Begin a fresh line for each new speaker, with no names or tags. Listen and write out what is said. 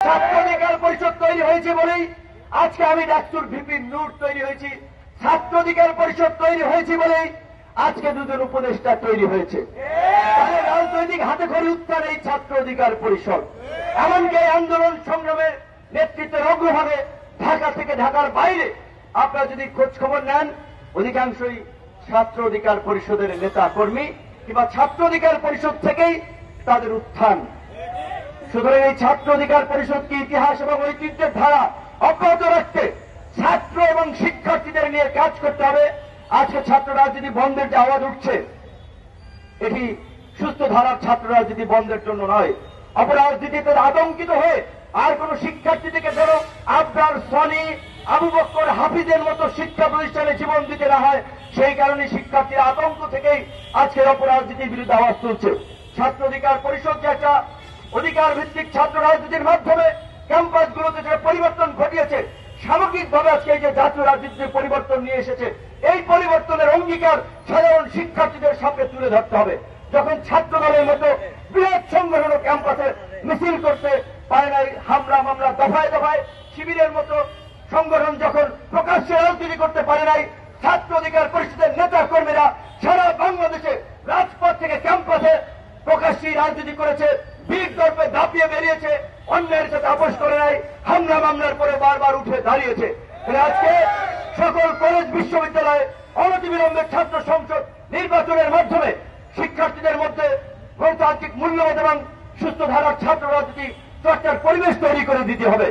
ছাত্র অধিকার পরিষদ তৈরি হয়েছে বলেই আজকে আমি ডাক্তার ভিপি নূর তৈরি হয়েছি। ছাত্র অধিকার পরিষদ তৈরি হয়েছে বলেই আজকে দুজন উপদেষ্টা তৈরি হয়েছে। তাহলে রাজনৈতিক হাতে খড়ি উত্থান এই ছাত্র অধিকার পরিষদ। এমনকি এই আন্দোলন সংগ্রামের নেতৃত্বের অগ্রভাগে ঢাকা থেকে ঢাকার বাইরে আপনারা যদি খোঁজ খবর নেন, অধিকাংশই ছাত্র অধিকার পরিষদের নেতা কর্মী কিংবা ছাত্র অধিকার পরিষদ থেকেই তাদের উত্থান। সুতরাং এই ছাত্র অধিকার পরিষদকে ইতিহাস এবং ঐতিহ্যের ধারা অব্যাহত রাখতে ছাত্র এবং শিক্ষার্থীদের নিয়ে কাজ করতে হবে। আজকে ছাত্র রাজনীতি বন্ধের যে আওয়াজ উঠছে, এটি সুস্থ ধারার ছাত্র রাজনীতি বন্ধের জন্য নয়, অপরাজনীতিতে আতঙ্কিত হয়ে আর কোন শিক্ষার্থী থেকে ধরো আবরার, সনি, আবু বক্কর, হাফিজের মতো শিক্ষা প্রতিষ্ঠানে জীবন দিতে না হয়, সেই কারণে শিক্ষার্থীরা আতঙ্ক থেকেই আজকের অপরাজনীতির বিরুদ্ধে আওয়াজ তুলছে। ছাত্র অধিকার পরিষদ যে একটা অধিকার ভিত্তিক ছাত্র রাজনীতির মাধ্যমে ক্যাম্পাসগুলোতে যে পরিবর্তন ঘটিয়েছে, সামগ্রিকভাবে আজকে এই যে জাতীয় রাজনীতির পরিবর্তন নিয়ে এসেছে, এই পরিবর্তনের অঙ্গীকার সাধারণ শিক্ষার্থীদের সামনে তুলে ধরতে হবে। যখন ছাত্র দলের মতো বৃহৎ সংগঠন ক্যাম্পাসে মিছিল করতে পারে নাই, হামলা মামলা দফায় দফায় শিবিরের মতো সংগঠন যখন প্রকাশ্যে রাজনীতি করতে পারে নাই, ছাত্র অধিকার পরিষদের নেতা কর্মীরা সারা বাংলাদেশে রাজপথ থেকে ক্যাম্পাসে প্রকাশ্যে রাজনীতি করেছে, বীর দর্পে দাপিয়ে বেরিয়েছে, অন্যের সাথে আপোষ করে নাই, হামলা মামলার পরে বারবার উঠে দাঁড়িয়েছে। আজকে সকল কলেজ বিশ্ববিদ্যালয়ে অনতিবিলম্বে ছাত্র সংসদ নির্বাচনের মাধ্যমে শিক্ষার্থীদের মধ্যে গণতান্ত্রিক মূল্যবোধ এবং সুস্থ ধারার ছাত্র রাজনীতি চর্চার পরিবেশ তৈরি করে দিতে হবে।